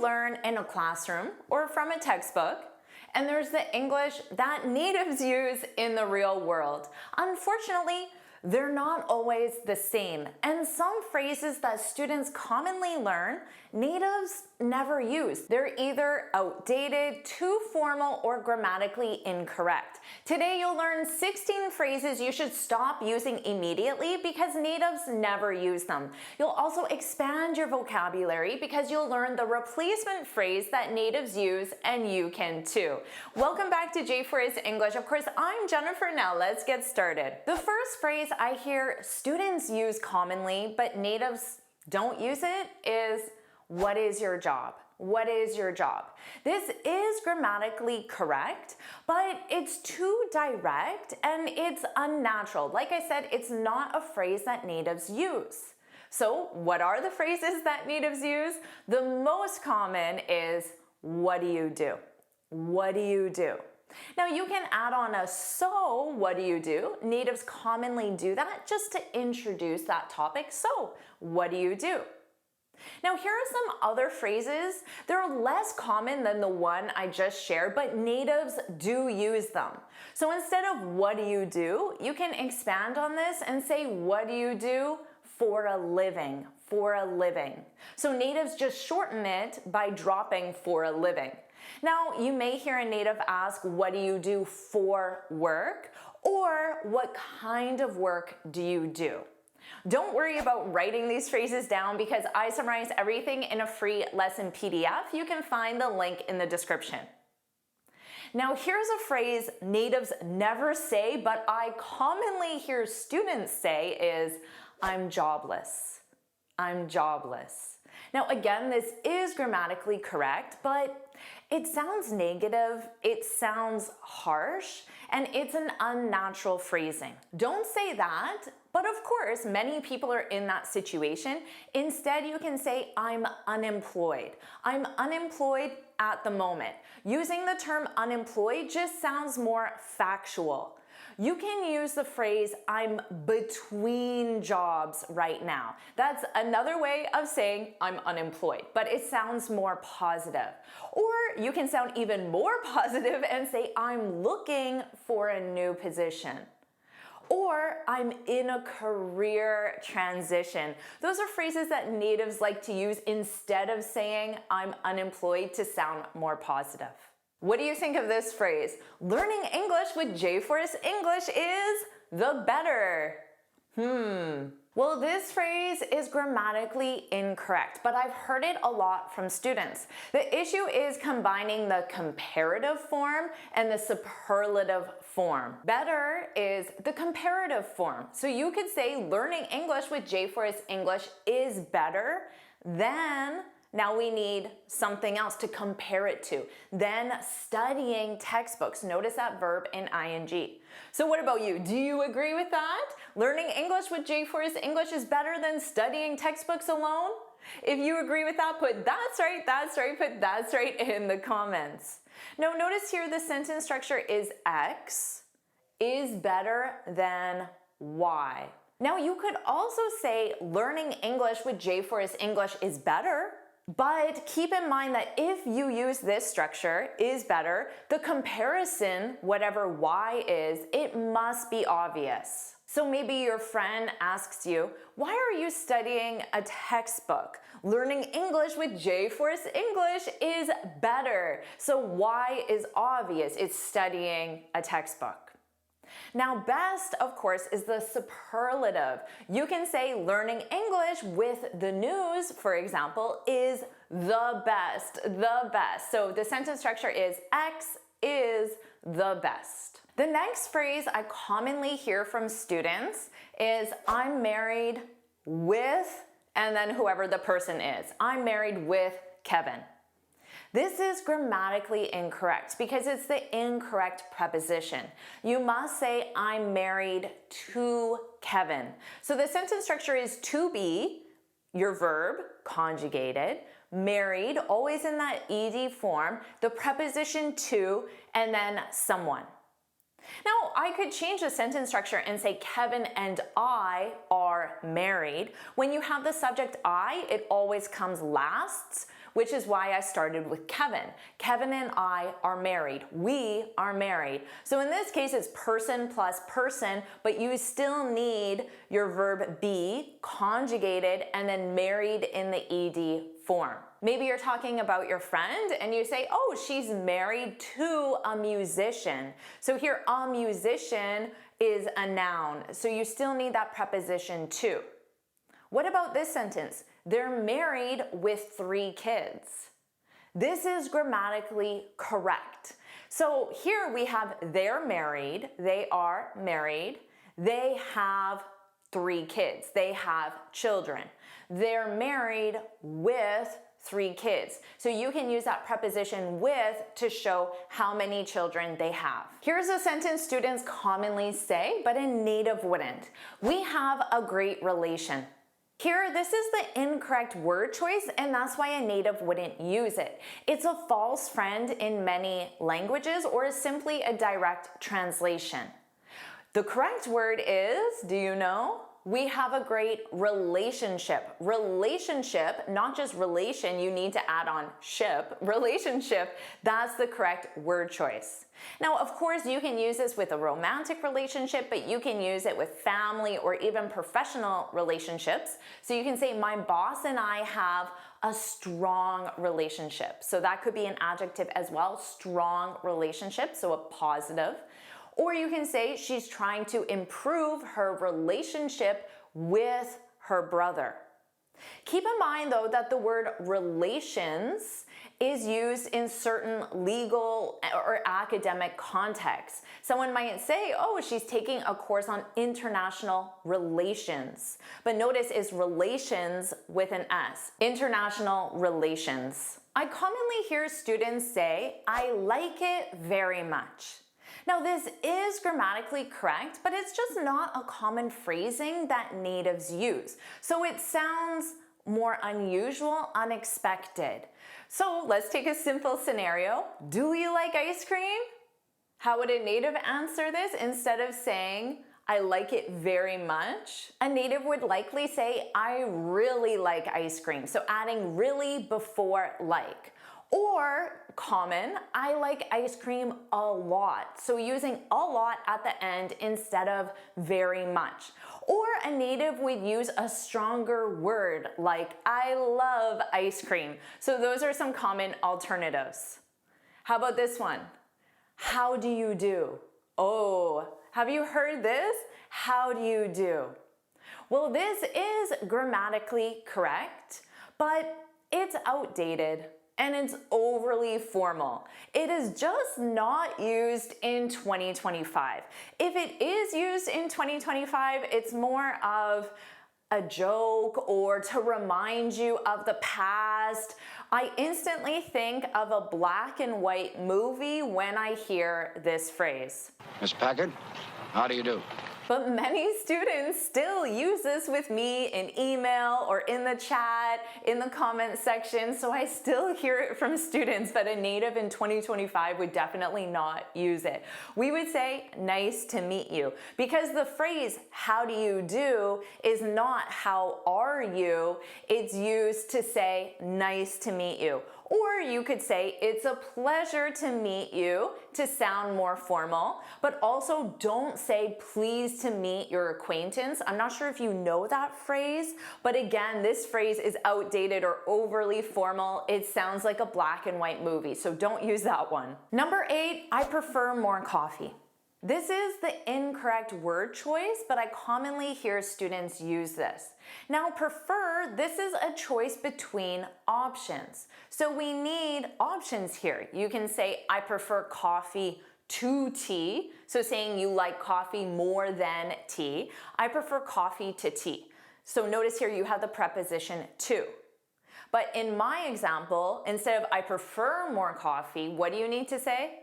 learn in a classroom or from a textbook, and there's the English that natives use in the real world. Unfortunately, they're not always the same, and some phrases that students commonly learn, natives never use. They're either outdated, too formal, or grammatically incorrect. Today you'll learn 16 phrases you should stop using immediately because natives never use them. You'll also expand your vocabulary because you'll learn the replacement phrase that natives use, and you can too. Welcome back to JForrest English. Of course, I'm Jennifer. Now let's get started. The first phrase I hear students use commonly, but natives don't use it, is "What is your job?" What is your job? This is grammatically correct, but it's too direct and it's unnatural. Like I said, it's not a phrase that natives use. So what are the phrases that natives use? The most common is, "What do you do?" What do you do? Now you can add on a "so what do you do?" Natives commonly do that just to introduce that topic. So what do you do? Now here are some other phrases. They're less common than the one I just shared, but natives do use them. So instead of "what do you do?" you can expand on this and say, "What do you do for a living?" For a living. So natives just shorten it by dropping "for a living." Now, you may hear a native ask, "What do you do for work?" or "What kind of work do you do?" Don't worry about writing these phrases down because I summarize everything in a free lesson PDF. You can find the link in the description. Now, here's a phrase natives never say, but I commonly hear students say is, "I'm jobless." I'm jobless. Now, again, this is grammatically correct, but it sounds negative, it sounds harsh, and it's an unnatural phrasing. Don't say that, but of course, many people are in that situation. Instead, you can say, "I'm unemployed." I'm unemployed at the moment. Using the term unemployed just sounds more factual. You can use the phrase, "I'm between jobs right now." That's another way of saying I'm unemployed, but it sounds more positive. Or you can sound even more positive and say, "I'm looking for a new position." Or "I'm in a career transition." Those are phrases that natives like to use instead of saying "I'm unemployed" to sound more positive. What do you think of this phrase? Learning English with JForrest English is the better. Well, this phrase is grammatically incorrect, but I've heard it a lot from students. The issue is combining the comparative form and the superlative form. Better is the comparative form. So you could say learning English with JForrest English is better than, now we need something else to compare it to, then studying textbooks. Notice that verb in ing. So what about you? Do you agree with that? Learning English with JForrest English is better than studying textbooks alone? If you agree with that, put "that's right," put "that's right" in the comments. Now notice here the sentence structure is X is better than Y. Now you could also say learning English with JForrest English is better. But keep in mind that if you use this structure, is better, the comparison, whatever Y is, it must be obvious. So maybe your friend asks you, "Why are you studying a textbook?" Learning English with JForrest English is better. So Y is obvious, it's studying a textbook. Now, best, of course, is the superlative. You can say learning English with the news, for example, is the best, the best. So the sentence structure is X is the best. The next phrase I commonly hear from students is "I'm married with," and then whoever the person is. "I'm married with Kevin." This is grammatically incorrect because it's the incorrect preposition. You must say "I'm married to Kevin." So the sentence structure is to be, your verb, conjugated, married, always in that ed form, the preposition to, and then someone. Now, I could change the sentence structure and say Kevin and I are married. When you have the subject I, it always comes last. which is why I started with Kevin. Kevin and I are married. We are married. So in this case, it's person plus person, but you still need your verb be conjugated and then married in the ed form. Maybe you're talking about your friend and you say, oh, she's married to a musician. So here, a musician is a noun. So you still need that preposition to. What about this sentence? They're married with 3 kids. This is grammatically correct. So here we have they're married, they are married, they have 3 kids, they have children. They're married with 3 kids. So you can use that preposition with to show how many children they have. Here's a sentence students commonly say, but a native wouldn't. We have a great relation. Here, this is the incorrect word choice, and that's why a native wouldn't use it. It's a false friend in many languages or is simply a direct translation. The correct word is, do you know? We have a great relationship. Relationship, not just relation, you need to add on ship. Relationship, that's the correct word choice. Now, of course, you can use this with a romantic relationship, but you can use it with family or even professional relationships. So you can say, my boss and I have a strong relationship. So that could be an adjective as well, strong relationship, so a positive. Or you can say she's trying to improve her relationship with her brother. Keep in mind though that the word relations is used in certain legal or academic contexts. Someone might say, oh, she's taking a course on international relations. But notice it's relations with an S, international relations. I commonly hear students say, I like it very much. Now this is grammatically correct, but it's just not a common phrasing that natives use. So it sounds more unusual, unexpected. So let's take a simple scenario. Do you like ice cream? How would a native answer this instead of saying, I like it very much? A native would likely say, I really like ice cream. So adding really before like. Or common, I like ice cream a lot. So using a lot at the end instead of very much. Or a native would use a stronger word like I love ice cream. So those are some common alternatives. How about this one? How do you do? Oh, have you heard this? How do you do? Well, this is grammatically correct, but it's outdated. And it's overly formal. It is just not used in 2025. If it is used in 2025, it's more of a joke or to remind you of the past. I instantly think of a black and white movie when I hear this phrase. Miss Packard, how do you do? But many students still use this with me in email or in the chat, in the comment section, so I still hear it from students, but a native in 2025 would definitely not use it. We would say, nice to meet you, because the phrase, how do you do, is not how are you, it's used to say, nice to meet you. Or you could say, it's a pleasure to meet you, to sound more formal, but also don't say, pleased to meet your acquaintance. I'm not sure if you know that phrase, but again, this phrase is outdated or overly formal. It sounds like a black and white movie, so don't use that one. Number 8, I prefer more coffee. This is the incorrect word choice, but I commonly hear students use this. Now, prefer, this is a choice between options. So we need options here. You can say, I prefer coffee to tea. So saying you like coffee more than tea. I prefer coffee to tea. So notice here you have the preposition to. But in my example, instead of I prefer more coffee, what do you need to say?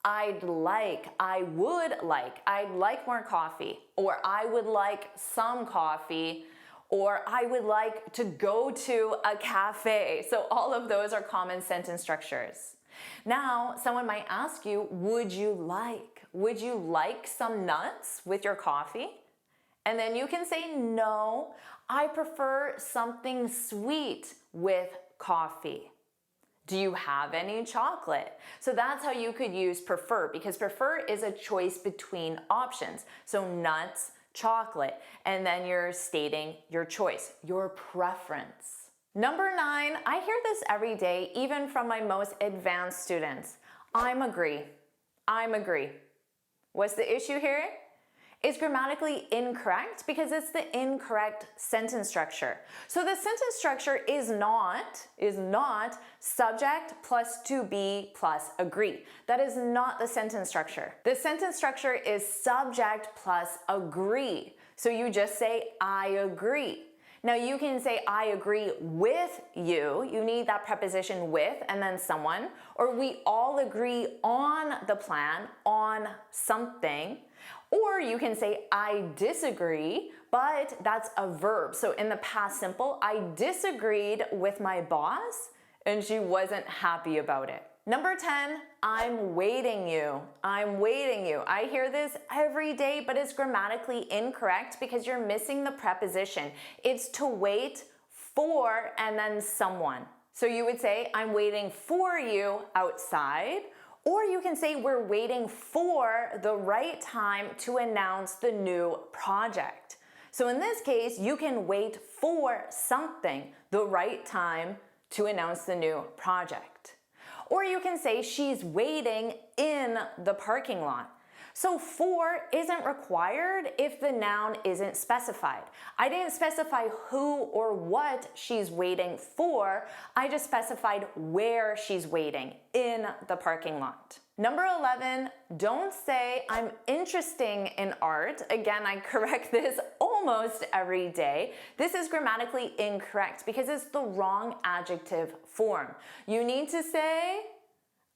I'd like, I would like, I'd like more coffee, or I would like some coffee, or I would like to go to a cafe. So all of those are common sentence structures. Now, someone might ask you, would you like some nuts with your coffee? And then you can say, no, I prefer something sweet with coffee? Do you have any chocolate? So that's how you could use prefer, because prefer is a choice between options. So nuts, chocolate, and then you're stating your choice, your preference. Number 9, I hear this every day, even from my most advanced students. I'm agree. What's the issue here? It's grammatically incorrect because it's the incorrect sentence structure. So the sentence structure is not subject plus to be plus agree. That is not the sentence structure. The sentence structure is subject plus agree. So you just say, I agree. Now you can say, I agree with you. You need that preposition with and then someone. Or we all agree on the plan, on something. Or you can say, I disagree, but that's a verb. So in the past simple, I disagreed with my boss and she wasn't happy about it. Number 10, I'm waiting you. I hear this every day, but it's grammatically incorrect because you're missing the preposition. It's to wait for and then someone. So you would say, I'm waiting for you outside. Or you can say, we're waiting for the right time to announce the new project. So in this case, you can wait for something, the right time to announce the new project. Or you can say, she's waiting in the parking lot. So for isn't required if the noun isn't specified. I didn't specify who or what she's waiting for. I just specified where she's waiting, in the parking lot. Number 11, don't say I'm interested in art. Again, I correct this almost every day. This is grammatically incorrect because it's the wrong adjective form. You need to say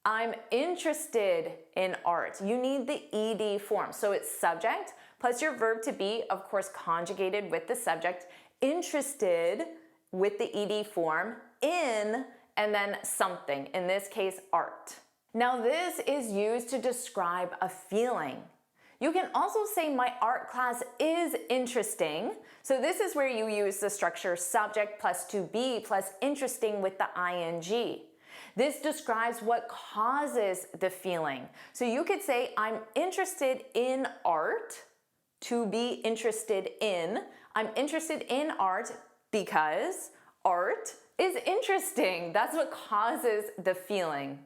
I'm interested in art. You need the ed form. So it's subject plus your verb to be, of course, conjugated with the subject, interested with the ed form, in, and then something, in this case, art. Now this is used to describe a feeling. You can also say my art class is interesting. So this is where you use the structure subject plus to be plus interesting with the ing. This describes what causes the feeling. So you could say, I'm interested in art, to be interested in. I'm interested in art because art is interesting. That's what causes the feeling.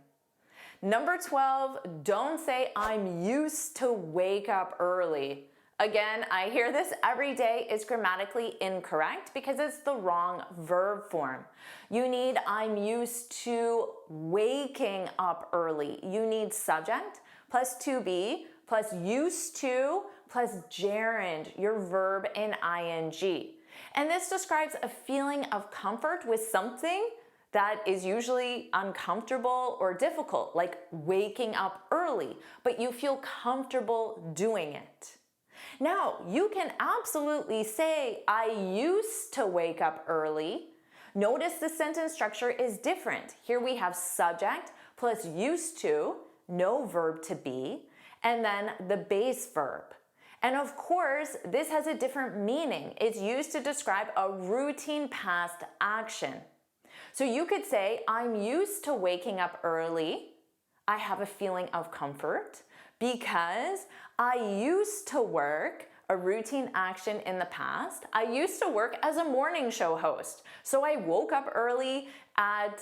Number 12, don't say I'm used to wake up early. Again, I hear this every day. It's grammatically incorrect because it's the wrong verb form. You need I'm used to waking up early. You need subject plus to be plus used to plus gerund, your verb in ing. And this describes a feeling of comfort with something that is usually uncomfortable or difficult, like waking up early, but you feel comfortable doing it. Now, you can absolutely say, I used to wake up early. Notice the sentence structure is different. Here we have subject plus used to, no verb to be, and then the base verb. And of course, this has a different meaning. It's used to describe a routine past action. So you could say, I'm used to waking up early. I have a feeling of comfort because I used to work a routine action in the past. I used to work as a morning show host. So I woke up early at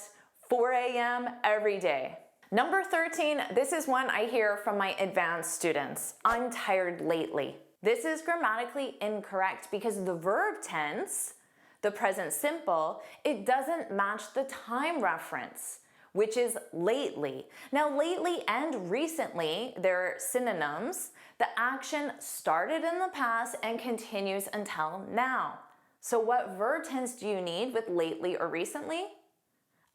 4 a.m. every day. Number 13, this is one I hear from my advanced students. I'm tired lately. This is grammatically incorrect because the verb tense, the present simple, it doesn't match the time reference, which is lately. Now, lately and recently, they're synonyms. The action started in the past and continues until now. So what verb tense do you need with lately or recently?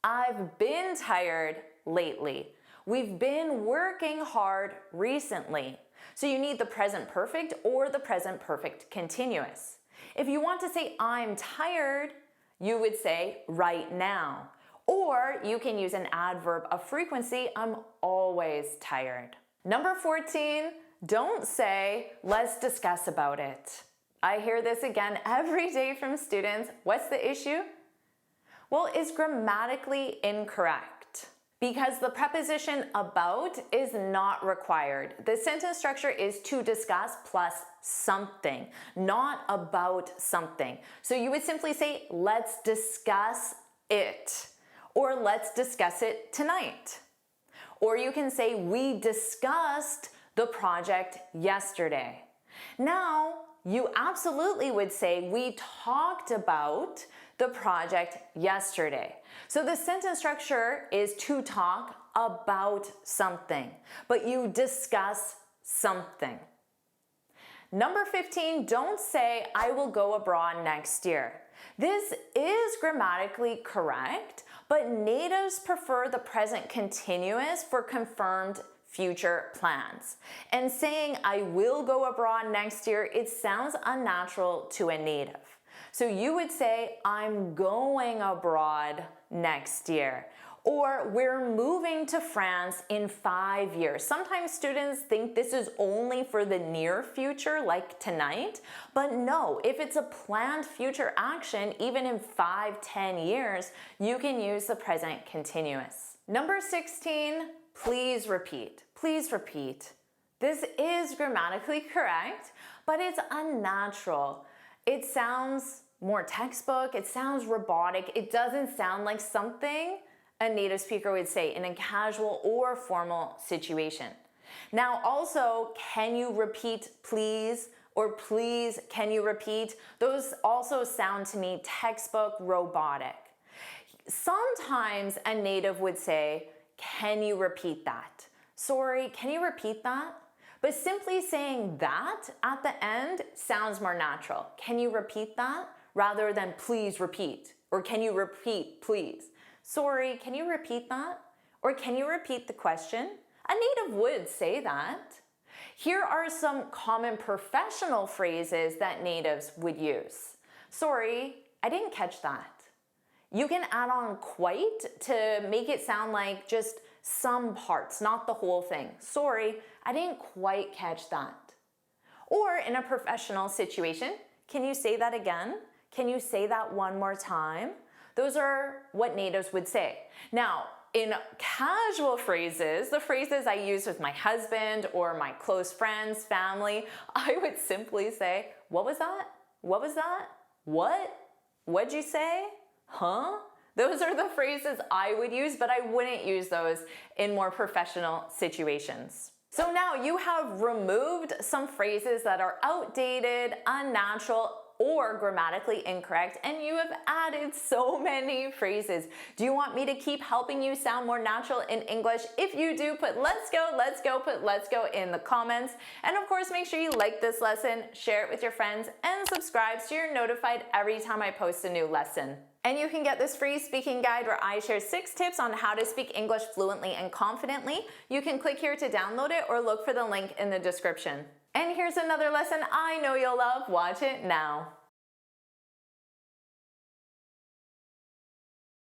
I've been tired lately. We've been working hard recently. So you need the present perfect or the present perfect continuous. If you want to say I'm tired, you would say right now. Or you can use an adverb of frequency, I'm always tired. Number 14, don't say let's discuss about it. I hear this again every day from students. What's the issue? Well, it's grammatically incorrect because the preposition about is not required. The sentence structure is to discuss plus something, not about something. So you would simply say, let's discuss it, or let's discuss it tonight. Or you can say, we discussed the project yesterday. Now, you absolutely would say, we talked about the project yesterday. So the sentence structure is to talk about something, but you discuss something. Number 15, don't say, I will go abroad next year. This is grammatically correct, but natives prefer the present continuous for confirmed future plans. And saying, I will go abroad next year, it sounds unnatural to a native. So you would say, I'm going abroad next year. Or we're moving to France in 5 years. Sometimes students think this is only for the near future, like tonight. But no, if it's a planned future action, even in 5-10 years, you can use the present continuous. Number 16, please repeat. Please repeat. This is grammatically correct, but it's unnatural. It sounds more textbook, it sounds robotic, it doesn't sound like something a native speaker would say in a casual or formal situation. Now also, can you repeat please, or please can you repeat? Those also sound to me textbook robotic. Sometimes a native would say, can you repeat that? Sorry, can you repeat that? But simply saying that at the end sounds more natural. Can you repeat that? Rather than please repeat, or can you repeat please? Sorry, can you repeat that? Or can you repeat the question? A native would say that. Here are some common professional phrases that natives would use. Sorry, I didn't catch that. You can add on quite to make it sound like just some parts, not the whole thing. Sorry, I didn't quite catch that. Or in a professional situation, can you say that again? Can you say that one more time? Those are what natives would say. Now, in casual phrases, the phrases I use with my husband or my close friends, family, I would simply say, what was that? What was that? What? What'd you say? Huh? Those are the phrases I would use, but I wouldn't use those in more professional situations. So now you have removed some phrases that are outdated, unnatural, or grammatically incorrect, and you have added so many phrases. Do you want me to keep helping you sound more natural in English? If you do, put let's go, put let's go in the comments. And of course, make sure you like this lesson, share it with your friends, and subscribe so you're notified every time I post a new lesson. And you can get this free speaking guide where I share 6 tips on how to speak English fluently and confidently. You can click here to download it or look for the link in the description. And here's another lesson I know you'll love. Watch it now.